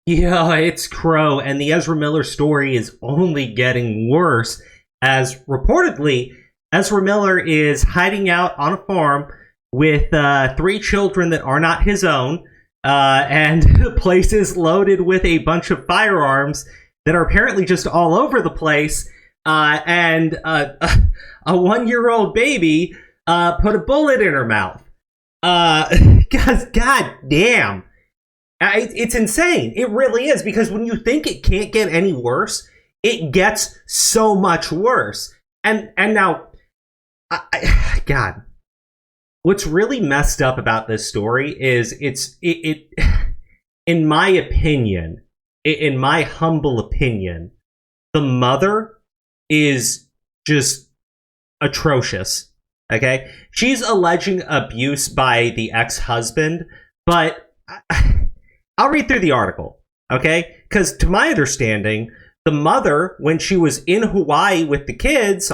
Yeah, it's Crow, and the Ezra Miller story is only getting worse as reportedly Ezra Miller is hiding out on a farm with three children that are not his own, and the place is loaded with a bunch of firearms that are apparently just all over the place, and a 1-year-old baby put a bullet in her mouth. Uh, God damn. It's insane. It really is, because when you think it can't get any worse, it gets so much worse. And now, God, what's really messed up about this story is it in my opinion, in my humble opinion, the mother is just atrocious. Okay, she's alleging abuse by the ex-husband, but I'll read through the article, okay? Because to my understanding, the mother, when she was in Hawaii with the kids,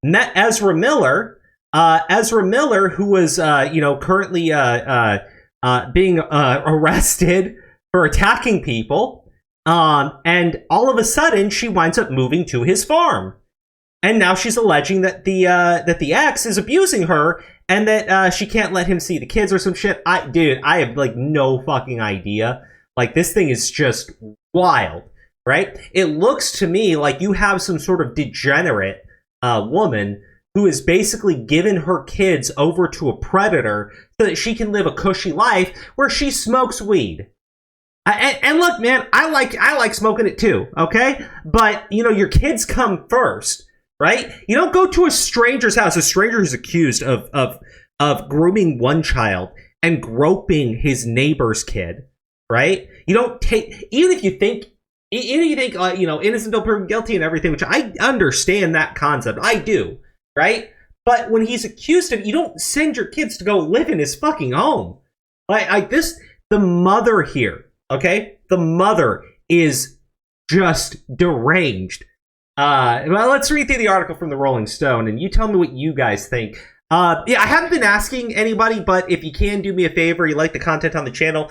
met Ezra Miller. Ezra Miller, who was, currently being arrested for attacking people, and all of a sudden, she winds up moving to his farm. And now she's alleging that the ex is abusing her, and that she can't let him see the kids or some shit. I have like no fucking idea. Like, this thing is just wild, right? It looks to me like you have some sort of degenerate woman who has basically given her kids over to a predator so that she can live a cushy life where she smokes weed. And look, man, I like smoking it too, okay? But your kids come first. Right? You don't go to a stranger's house. A stranger who's accused of grooming one child and groping his neighbor's kid. Right? You don't take, even if you think innocent until proven guilty and everything, which I understand that concept. I do. Right? But when he's accused of, you don't send your kids to go live in his fucking home. The mother here, okay? The mother is just deranged. Well, let's read through the article from the Rolling Stone, and you tell me what you guys think. I haven't been asking anybody, but if you can do me a favor, you like the content on the channel,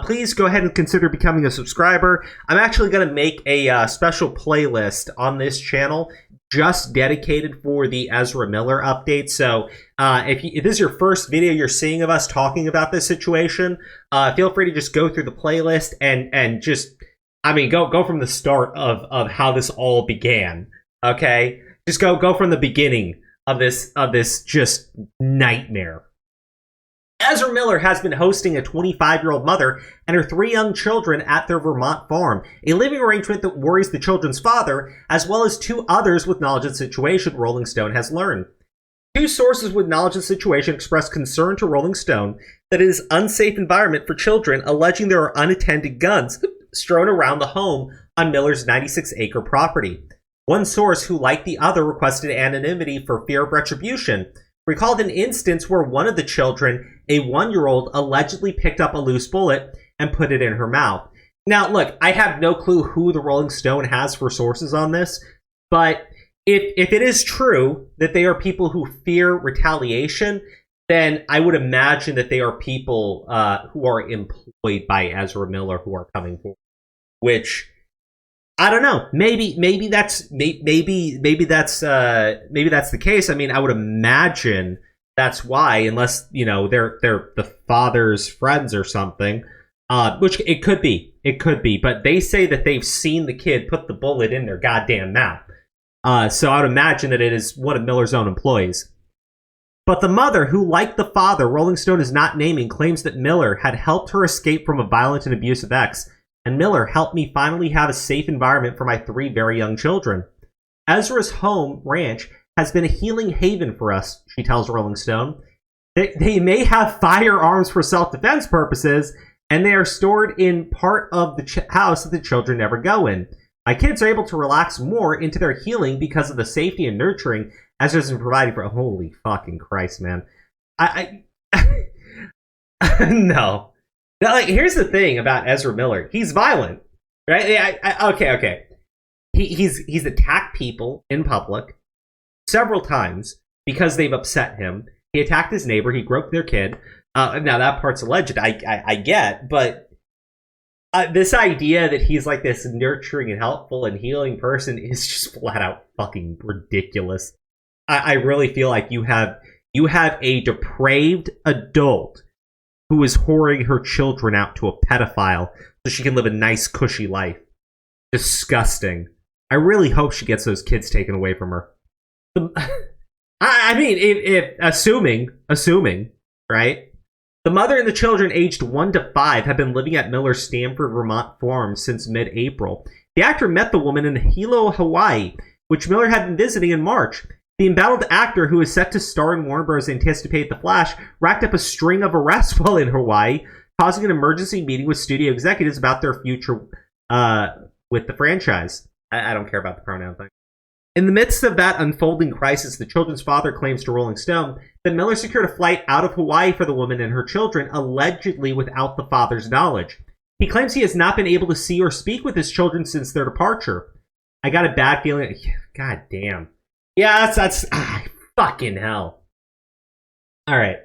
please go ahead and consider becoming a subscriber. I'm actually going to make a special playlist on this channel just dedicated for the Ezra Miller update. So if this is your first video you're seeing of us talking about this situation, feel free to just go through the playlist and just... go from the start of how this all began, okay? Just go from the beginning of this just nightmare. Ezra Miller has been hosting a 25-year-old mother and her 3 young children at their Vermont farm, a living arrangement that worries the children's father, as well as 2 others with knowledge of the situation, Rolling Stone has learned. 2 sources with knowledge of the situation expressed concern to Rolling Stone that it is an unsafe environment for children, alleging there are unattended guns strewn around the home on Miller's 96-acre property. One source, who like the other requested anonymity for fear of retribution, recalled an instance where one of the children, a 1-year-old, allegedly picked up a loose bullet and put it in her mouth. Now, look, I have no clue who the Rolling Stone has for sources on this, but if it is true that they are people who fear retaliation, then I would imagine that they are people who are employed by Ezra Miller who are coming forward. Which, I don't know. Maybe that's the case. I mean, I would imagine that's why, unless they're the father's friends or something. Which it could be. But they say that they've seen the kid put the bullet in their goddamn mouth. So I would imagine that it is one of Miller's own employees. But the mother, who, like the father, Rolling Stone is not naming, claims that Miller had helped her escape from a violent and abusive ex, and Miller helped me finally have a safe environment for my 3 very young children. Ezra's home ranch has been a healing haven for us, she tells Rolling Stone. They may have firearms for self-defense purposes, and they are stored in part of the house that the children never go in. My kids are able to relax more into their healing because of the safety and nurturing Ezra's been providing for. Holy fucking Christ, man! No. Now, here's the thing about Ezra Miller: he's violent, right? Okay. He's attacked people in public several times because they've upset him. He attacked his neighbor. He groped their kid. Now that part's alleged. I get, but This idea that he's like this nurturing and helpful and healing person is just flat out fucking ridiculous. I really feel like you have a depraved adult who is whoring her children out to a pedophile so she can live a nice, cushy life. Disgusting. I really hope she gets those kids taken away from her. I mean, if assuming, right? The mother and the children aged 1 to 5 have been living at Miller's Stamford, Vermont farm since mid-April. The actor met the woman in Hilo, Hawaii, which Miller had been visiting in March. The embattled actor, who is set to star in Warner Bros. Anticipate The Flash, racked up a string of arrests while in Hawaii, causing an emergency meeting with studio executives about their future with the franchise. I don't care about the pronoun thing. In the midst of that unfolding crisis, the children's father claims to Rolling Stone that Miller secured a flight out of Hawaii for the woman and her children, allegedly without the father's knowledge. He claims he has not been able to see or speak with his children since their departure. I got a bad feeling. God damn. Yeah, that's fucking hell. All right.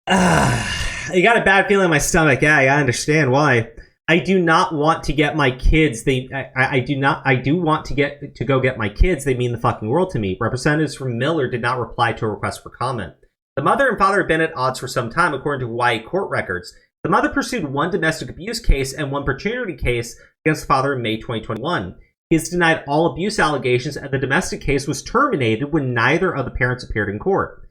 I got a bad feeling in my stomach. Yeah, I understand why. I do not want to get my kids. I do want to go get my kids. They mean the fucking world to me. Representatives from Miller did not reply to a request for comment. The mother and father have been at odds for some time, according to Hawaii court records. The mother pursued one domestic abuse case and one paternity case against the father in May 2021. He has denied all abuse allegations, and the domestic case was terminated when neither of the parents appeared in court.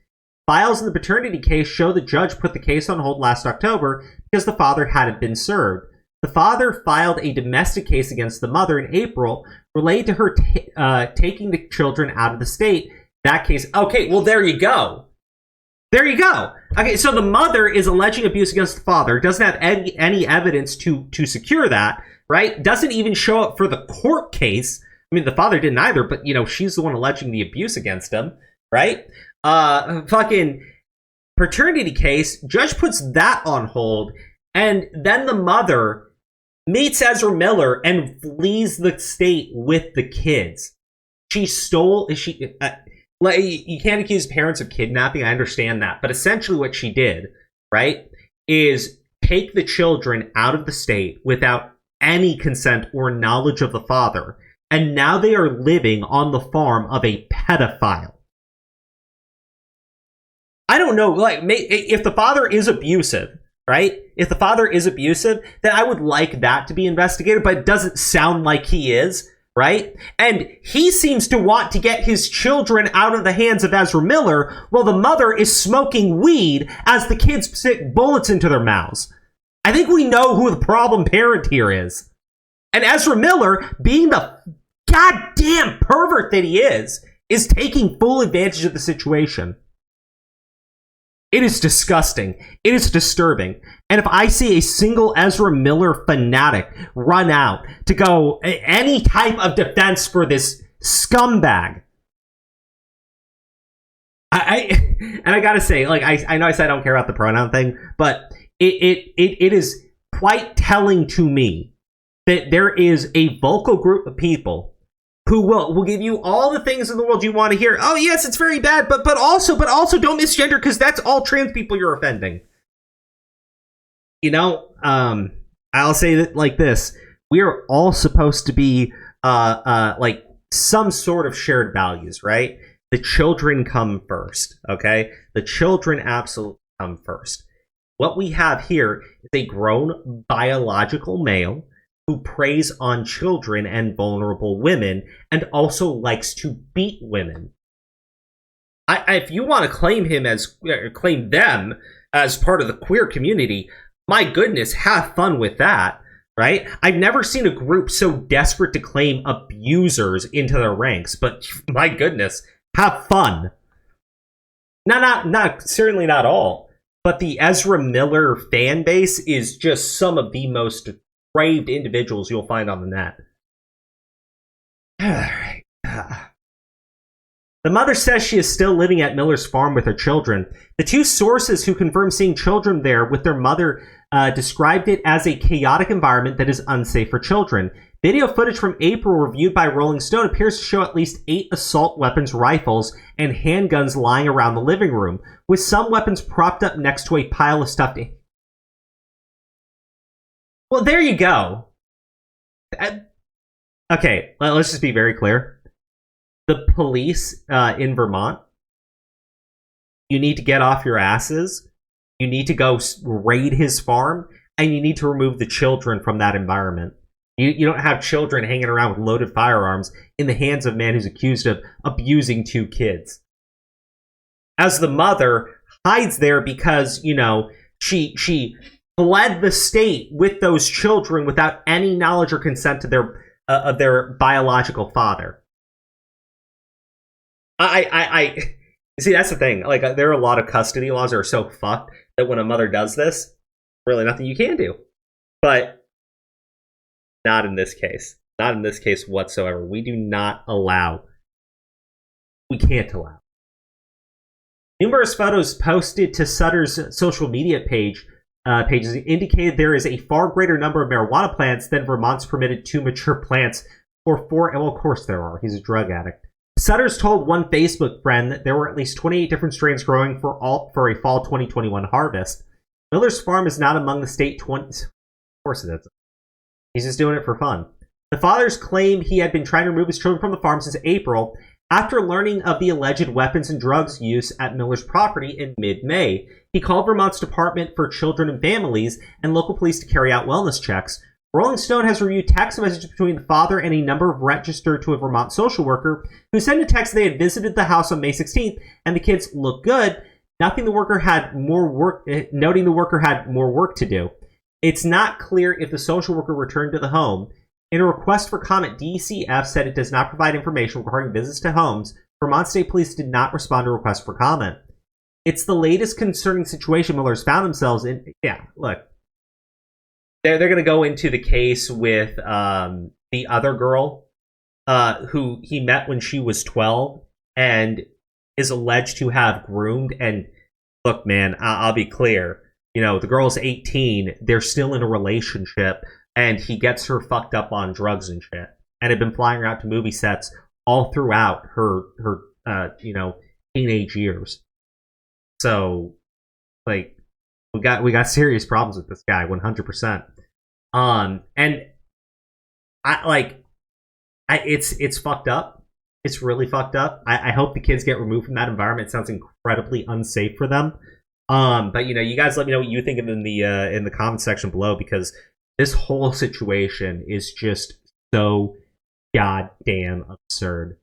Files in the paternity case show the judge put the case on hold last October because the father hadn't been served. The father filed a domestic case against the mother in April related to her taking the children out of the state. That case... Okay, well, there you go. There you go. Okay, so the mother is alleging abuse against the father, doesn't have any evidence to secure that, right? Doesn't even show up for the court case. I mean, the father didn't either, but, she's the one alleging the abuse against him, right? Fucking paternity case, judge puts that on hold, and then the mother meets Ezra Miller and flees the state with the kids. You can't accuse parents of kidnapping, I understand that. But essentially what she did, right, is take the children out of the state without any consent or knowledge of the father. And now they are living on the farm of a pedophile. I don't know, if the father is abusive, right? If the father is abusive, then I would like that to be investigated, but it doesn't sound like he is, right? And he seems to want to get his children out of the hands of Ezra Miller while the mother is smoking weed as the kids stick bullets into their mouths. I think we know who the problem parent here is. And Ezra Miller, being the goddamn pervert that he is taking full advantage of the situation. It is disgusting. It is disturbing. And if I see a single Ezra Miller fanatic run out to go any type of defense for this scumbag, I gotta say, I know I said I don't care about the pronoun thing, but it is quite telling to me that there is a vocal group of people who will give you all the things in the world you want to hear. Oh, yes, it's very bad, but also don't misgender, because that's all trans people you're offending. I'll say that like this. We are all supposed to be like some sort of shared values, right? The children come first, okay? The children absolutely come first. What we have here is a grown biological male who preys on children and vulnerable women and also likes to beat women. If you want to claim them as part of the queer community, my goodness, have fun with that, right? I've never seen a group so desperate to claim abusers into their ranks, but my goodness, have fun. Certainly not all, but the Ezra Miller fan base is just some of the most depraved individuals you'll find on the net. The mother says she is still living at Miller's farm with her children. The two sources who confirmed seeing children there with their mother described it as a chaotic environment that is unsafe for children. Video footage from April reviewed by Rolling Stone appears to show at least 8 assault weapons rifles and handguns lying around the living room, with some weapons propped up next to a pile of stuffed Well, there you go. Okay, let's just be very clear. The police in Vermont, you need to get off your asses. You need to go raid his farm, and you need to remove the children from that environment. You don't have children hanging around with loaded firearms in the hands of a man who's accused of abusing 2 kids. As the mother hides there because, she fled the state with those children without any knowledge or consent to of their biological father. I see, that's the thing. Like, there are a lot of custody laws that are so fucked that when a mother does this, really nothing you can do. But not in this case. Not in this case whatsoever. We can't allow. Numerous photos posted to Sutter's social media pages indicated there is a far greater number of marijuana plants than Vermont's permitted 2 mature plants, or 4. Well, of course there are. He's a drug addict. Sutters told one Facebook friend that there were at least 28 different strains growing for a fall 2021 harvest. Miller's farm is not among the state 20. Of course it isn't. He's just doing it for fun. The fathers claim he had been trying to remove his children from the farm since April, after learning of the alleged weapons and drugs use at Miller's property in mid-May. He called Vermont's Department for Children and Families and local police to carry out wellness checks. Rolling Stone has reviewed text messages between the father and a number of registered to a Vermont social worker who sent a text they had visited the house on May 16th and the kids look good, noting the worker had more work to do. It's not clear if the social worker returned to the home. In a request for comment, DCF said it does not provide information regarding visits to homes. Vermont State Police did not respond to requests for comment. It's the latest concerning situation Miller's found themselves in. Yeah, look. They're going to go into the case with the other girl who he met when she was 12 and is alleged to have groomed. And look, man, I'll be clear. The girl's 18. They're still in a relationship. And he gets her fucked up on drugs and shit. And had been flying her out to movie sets all throughout her teenage years. So, like, we got serious problems with this guy, 100%. And it's fucked up. It's really fucked up. I hope the kids get removed from that environment. It sounds incredibly unsafe for them. But you guys let me know what you think in the comment section below, because this whole situation is just so goddamn absurd.